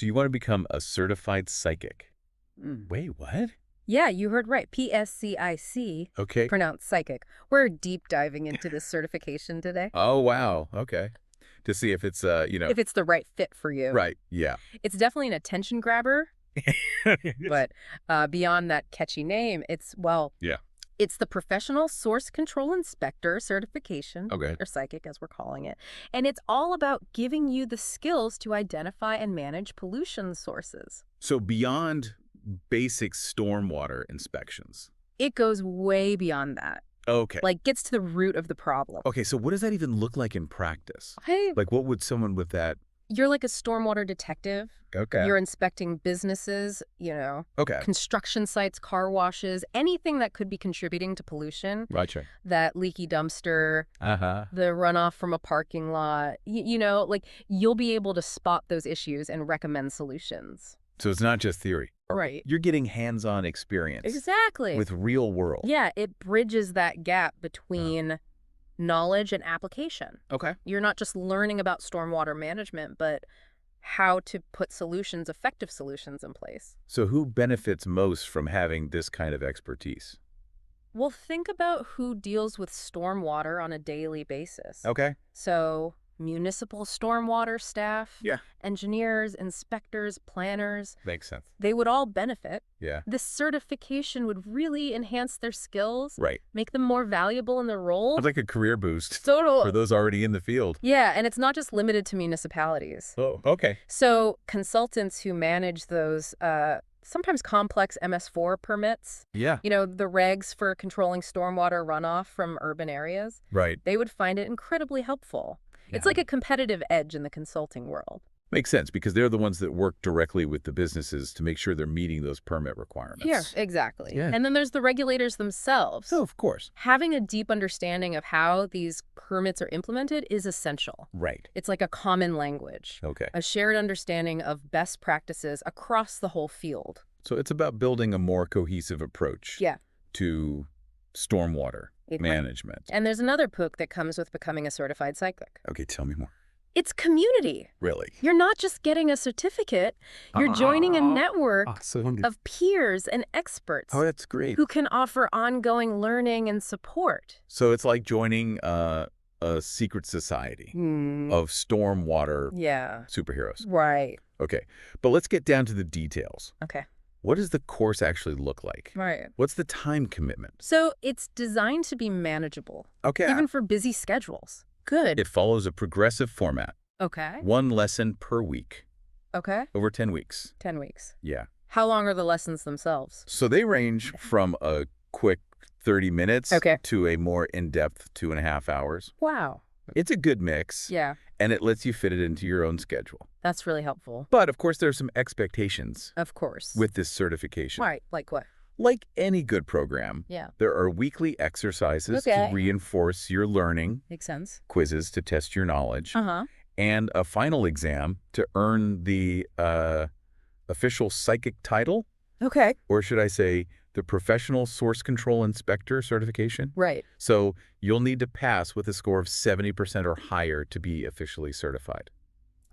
So you want to become a certified psychic. Mm. Wait, what? Yeah, you heard right. PSCIC, Okay. pronounced psychic. We're deep diving into this certification today. Oh, wow. Okay. To see if it's, If it's the right fit for you. right. Yeah. It's definitely an attention grabber, but beyond that catchy name, Yeah. it's the Professional Source Control Inspector certification, Okay. or psychic as we're calling it. And it's all about giving you the skills to identify and manage pollution sources. So beyond basic stormwater inspections. It goes way beyond that. Okay. Like, gets to the root of the problem. Okay, so what does that even look like in practice? Like, what would someone with that... You're like a stormwater detective. Okay. You're inspecting businesses, Okay. construction sites, car washes, anything that could be contributing to pollution. Gotcha. That leaky dumpster, Uh-huh. the runoff from a parking lot. Like, you'll be able to spot those issues and recommend solutions. So it's not just theory. Right. You're getting hands-on experience. Exactly. With real world. Yeah, it bridges that gap between knowledge and application. Okay. You're not just learning about stormwater management, but how to put effective solutions in place. So who benefits most from having this kind of expertise? Well, think about who deals with stormwater on a daily basis. Okay. So municipal stormwater staff, Yeah. engineers, inspectors, planners, Makes sense. they would all benefit. Yeah. This certification would really enhance their skills, Right. make them more valuable in their role. Sounds like a career boost Total. for those already in the field. Yeah, and it's not just limited to municipalities. Oh, okay. So consultants who manage those sometimes complex MS4 permits, Yeah. the regs for controlling stormwater runoff from urban areas, Right. they would find it incredibly helpful. It's like a competitive edge in the consulting world. Makes sense because they're the ones that work directly with the businesses to make sure they're meeting those permit requirements. Yeah, exactly. Yeah. And then there's the regulators themselves. Oh, of course. Having a deep understanding of how these permits are implemented is essential. Right. It's like a common language, Okay. a shared understanding of best practices across the whole field. So it's about building a more cohesive approach Yeah. to stormwater management. And there's another poke that comes with becoming a certified psychic. Okay, tell me more. It's community. Really? You're not just getting a certificate. You're joining a network of peers and experts Oh, that's great. who can offer ongoing learning and support. So it's like joining a secret society of stormwater Yeah. superheroes. Right. Okay, but let's get down to the details. Okay. What does the course actually look like? Right. What's the time commitment? So it's designed to be manageable, Okay. even for busy schedules. Good. It follows a progressive format. Okay. 1 lesson per week Okay. over 10 weeks. 10 weeks. Yeah. How long are the lessons themselves? So they range from a quick 30 minutes to a more in-depth 2.5 hours. Wow. It's a good mix. Yeah. And it lets you fit it into your own schedule. That's really helpful. But, of course, there are some expectations Of course. with this certification. Right. Like what? Like any good program, Yeah. there are weekly exercises Okay. to reinforce your learning, Makes sense. quizzes to test your knowledge, Uh-huh. and a final exam to earn the official psychic title, Okay. or should I say the Professional Source Control Inspector certification. Right. So you'll need to pass with a score of 70% or higher to be officially certified.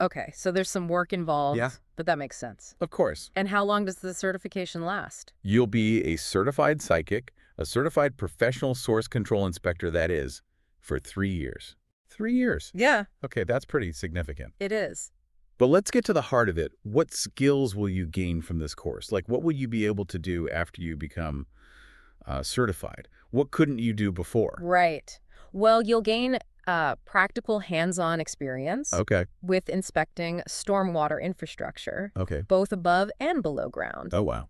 Okay. So there's some work involved. Yeah. But that makes sense. Of course. And how long does the certification last? You'll be a certified psychic, a certified professional source control inspector, that is, for 3 years. 3 years. Yeah, Okay, that's pretty significant. it is. But let's get to the heart of it. What skills will you gain from this course? Like, what will you be able to do after you become certified? What couldn't you do before? Right. Well, you'll gain practical hands-on experience Okay. with inspecting stormwater infrastructure, Okay. both above and below ground. Oh, wow.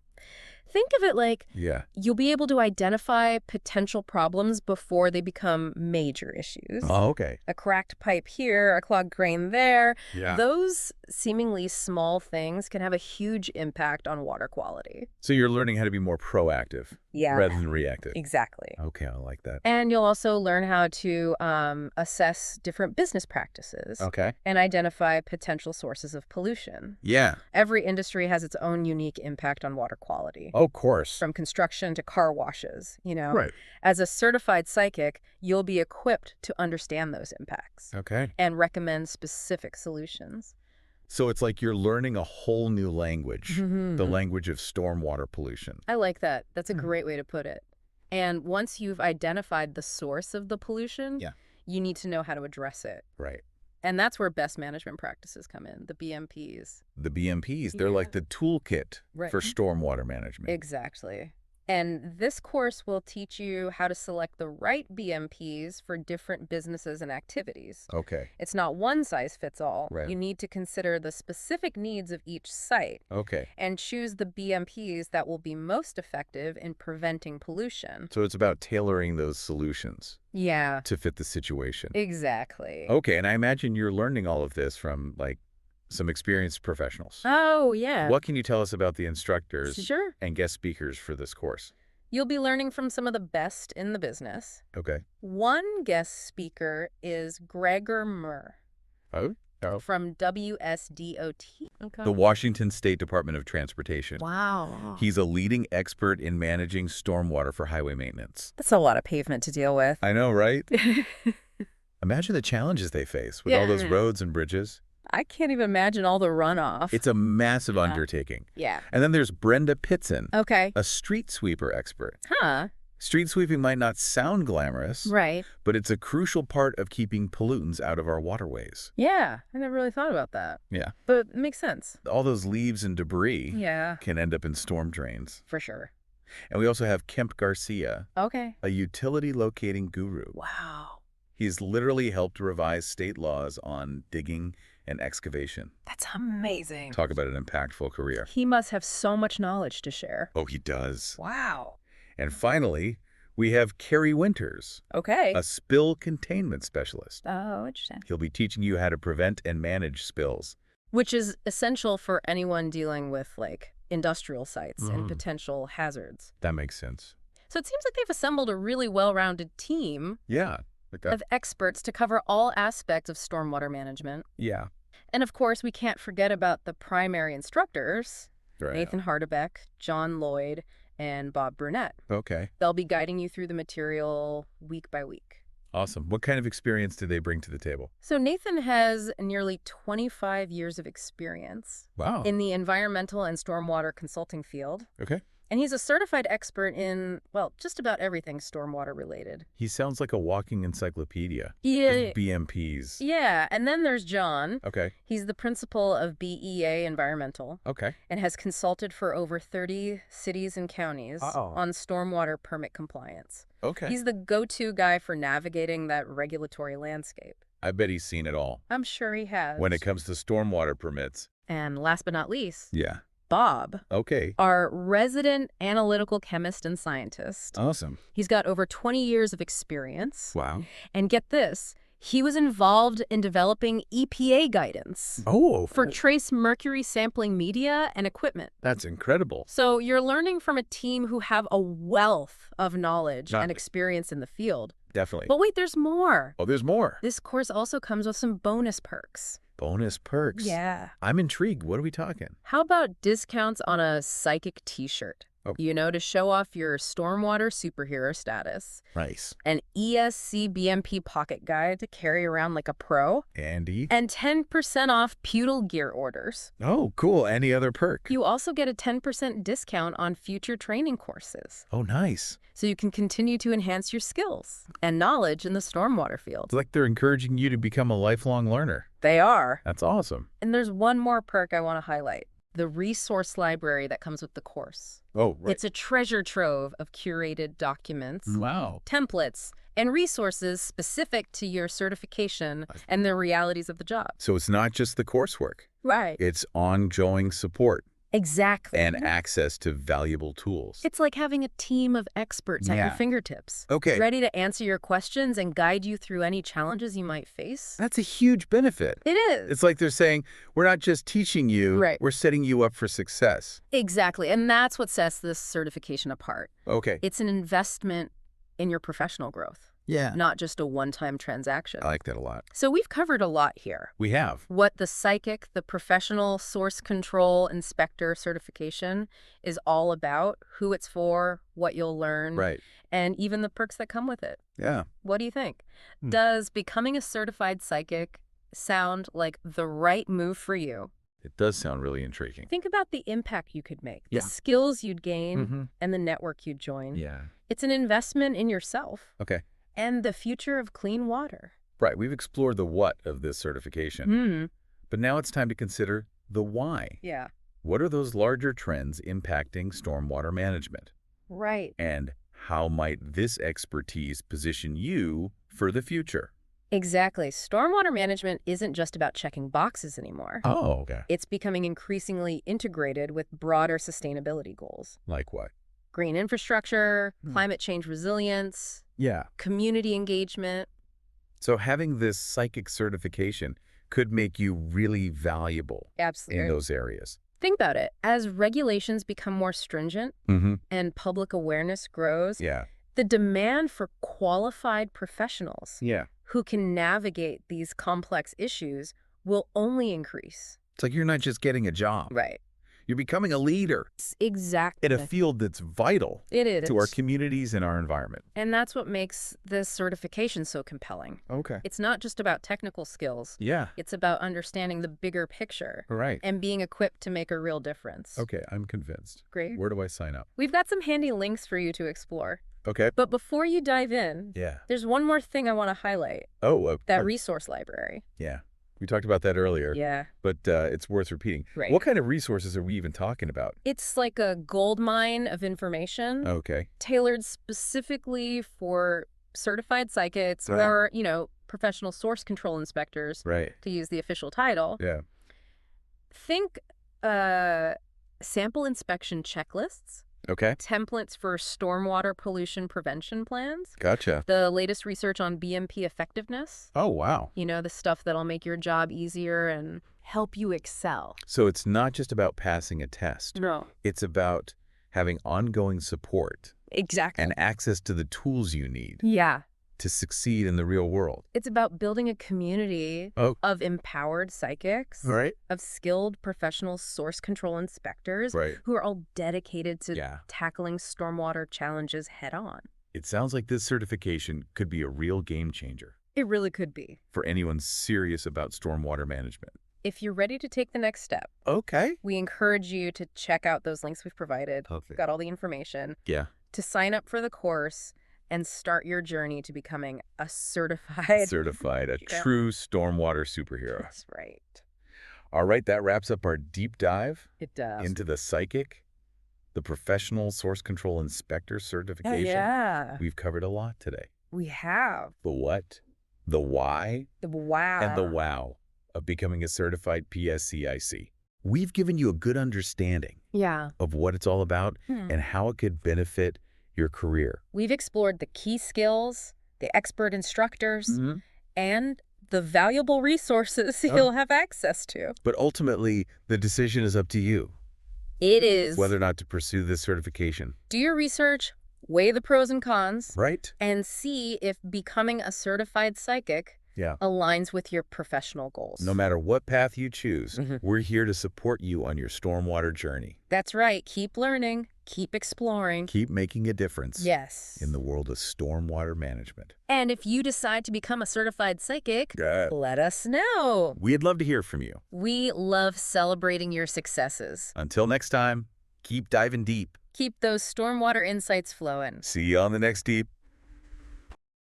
Think of it like Yeah. you'll be able to identify potential problems before they become major issues. Oh, okay. A cracked pipe here, a clogged drain there. Yeah. Those seemingly small things can have a huge impact on water quality. So you're learning how to be more proactive rather than reactive. Exactly. Okay, I like that. And you'll also learn how to assess different business practices Okay. and identify potential sources of pollution. Yeah. Every industry has its own unique impact on water quality. Oh, of course. From construction to car washes, Right. As a certified psychic, you'll be equipped to understand those impacts Okay. and recommend specific solutions. So it's like you're learning a whole new language, the language of stormwater pollution. I like that. That's a great way to put it. And once you've identified the source of the pollution, Yeah. you need to know how to address it. Right. And that's where best management practices come in, the BMPs. The BMPs, they're like the toolkit for stormwater management. Exactly. And this course will teach you how to select the right BMPs for different businesses and activities. Okay. It's not one size fits all. Right. You need to consider the specific needs of each site Okay. and choose the BMPs that will be most effective in preventing pollution. So it's about tailoring those solutions Yeah, to fit the situation. exactly. Okay, and I imagine you're learning all of this from, like, some experienced professionals. Oh, yeah. What can you tell us about the instructors Sure. and guest speakers for this course? You'll be learning from some of the best in the business. Okay. One guest speaker is Gregor Murr Oh? from WSDOT. Okay. The Washington State Department of Transportation. Wow. He's a leading expert in managing stormwater for highway maintenance. That's a lot of pavement to deal with. I know, right? Imagine the challenges they face with all those roads and bridges. I can't even imagine all the runoff. It's a massive undertaking. Yeah. And then there's Brenda Pitson, Okay. a street sweeper expert. Huh. Street sweeping might not sound glamorous, Right. but it's a crucial part of keeping pollutants out of our waterways. Yeah. I never really thought about that. Yeah. But it makes sense. All those leaves and debris Yeah. can end up in storm drains. For sure. And we also have Kemp Garcia, Okay. a utility locating guru. Wow. He's literally helped revise state laws on digging and excavation. That's amazing. Talk about an impactful career. He must have so much knowledge to share. Oh, he does. Wow. And finally, we have Kerry Winters, Okay. a spill containment specialist. Oh, interesting. He'll be teaching you how to prevent and manage spills. Which is essential for anyone dealing with, like, industrial sites and potential hazards. That makes sense. So it seems like they've assembled a really well-rounded team Yeah. Like that. of experts to cover all aspects of stormwater management. Yeah. And of course, we can't forget about the primary instructors, Right. Nathan Hardebeck, John Lloyd, and Bob Brunette. Okay. They'll be guiding you through the material week by week. Awesome. What kind of experience do they bring to the table? So Nathan has nearly 25 years of experience Wow. in the environmental and stormwater consulting field. Okay. And he's a certified expert in, well, just about everything stormwater related. He sounds like a walking encyclopedia. Yeah. His BMPs. Yeah. And then there's John. Okay. He's the principal of BEA Environmental Okay. and has consulted for over 30 cities and counties on stormwater permit compliance. Okay. He's the go-to guy for navigating that regulatory landscape. I bet he's seen it all. I'm sure he has. When it comes to stormwater permits. And last but not least, Yeah. Bob, Okay. our resident analytical chemist and scientist. Awesome. He's got over 20 years of experience. Wow. And get this, he was involved in developing EPA guidance Oh. for trace mercury sampling media and equipment. That's incredible. So you're learning from a team who have a wealth of knowledge Got and it. experience in the field. Definitely. But wait, there's more. Oh, there's more. This course also comes with some bonus perks. Bonus perks. Yeah. I'm intrigued. What are we talking? How about discounts on a psychic t-shirt? Oh. You know, to show off your stormwater superhero status. Nice. An ESC BMP pocket guide to carry around like a pro. Andy? And 10% off Pewdle gear orders. Oh, cool. Any other perk? You also get a 10% discount on future training courses. Oh, nice. So you can continue to enhance your skills and knowledge in the stormwater field. It's like they're encouraging you to become a lifelong learner. They are. That's awesome. And there's one more perk I want to highlight. The resource library that comes with the course. Oh, right. It's a treasure trove of curated documents, Wow. templates, and resources specific to your certification and the realities of the job. So it's not just the coursework. Right. It's ongoing support Exactly. and access to valuable tools. It's like having a team of experts at your Yeah. fingertips. Okay. Ready to answer your questions and guide you through any challenges you might face. That's a huge benefit. It is. It's like they're saying, we're not just teaching you, Right. we're setting you up for success. Exactly. And that's what sets this certification apart. Okay. It's an investment in your professional growth, Yeah. not just a one-time transaction. I like that a lot. So we've covered a lot here. We have. What the PSCIC, the Professional Source Control Inspector certification, is all about, who it's for, what you'll learn, Right. and even the perks that come with it. Yeah. What do you think? Does becoming a certified psychic sound like the right move for you? It does sound really intriguing. Think about the impact you could make, Yeah. the skills you'd gain, Mm-hmm. and the network you'd join. Yeah. It's an investment in yourself Okay. and the future of clean water. Right. We've explored the what of this certification, Hmm. but now it's time to consider the why. Yeah. What are those larger trends impacting stormwater management? Right. And how might this expertise position you for the future? Exactly. Stormwater management isn't just about checking boxes anymore. Oh, okay. It's becoming increasingly integrated with broader sustainability goals. Like what? Green infrastructure, climate change resilience, Yeah. community engagement. So having this psychic certification could make you really valuable in Absolutely. those areas. Think about it. As regulations become more stringent Mm-hmm. and public awareness grows, Yeah. the demand for qualified professionals Yeah. who can navigate these complex issues will only increase. It's like you're not just getting a job. Right. You're becoming a leader Exactly. in a field that's vital It is. to our communities and our environment. And that's what makes this certification so compelling. Okay. It's not just about technical skills. Yeah. It's about understanding the bigger picture All right. and being equipped to make a real difference. Okay, I'm convinced. Great. Where do I sign up? We've got some handy links for you to explore. Okay. But before you dive in, Yeah. there's one more thing I want to highlight, Oh, that resource library. yeah. We talked about that earlier, Yeah. but it's worth repeating. Right. What kind of resources are we even talking about? It's like a gold mine of information Okay. tailored specifically for certified psychics Right. or, professional source control inspectors, Right. to use the official title. Yeah. Think sample inspection checklists, Okay. templates for stormwater pollution prevention plans, Gotcha. the latest research on BMP effectiveness, Oh, wow. the stuff that'll make your job easier and help you excel. So it's not just about passing a test. No. It's about having ongoing support Exactly. and access to the tools you need Yeah. to succeed in the real world. It's about building a community Oh. of empowered psychics, Right. of skilled professional source control inspectors Right. who are all dedicated to Yeah. tackling stormwater challenges head on. It sounds like this certification could be a real game changer It really could be. for anyone serious about stormwater management. If you're ready to take the next step, Okay. we encourage you to check out those links we've provided. Perfect. Got all the information Yeah. to sign up for the course and start your journey to becoming a certified. Certified, a Yeah. true stormwater superhero. That's right. All right, that wraps up our deep dive It does. into the psychic, the professional source control inspector certification. Yeah. We've covered a lot today. We have. The what, the why, Wow. and the wow of becoming a certified PSCIC. We've given you a good understanding Yeah. of what it's all about and how it could benefit your career. We've explored the key skills, the expert instructors, and the valuable resources you'll have access to. But ultimately, the decision is up to you, It is. whether or not to pursue this certification. Do your research, weigh the pros and cons, Right? and see if becoming a certified psychic Yeah. aligns with your professional goals. No matter what path you choose, we're here to support you on your stormwater journey. That's right. Keep learning, keep exploring. Keep making a difference Yes. in the world of stormwater management. And if you decide to become a certified psychic, Yeah. let us know. We'd love to hear from you. We love celebrating your successes. Until next time, keep diving deep. Keep those stormwater insights flowing. See you on the next Deep.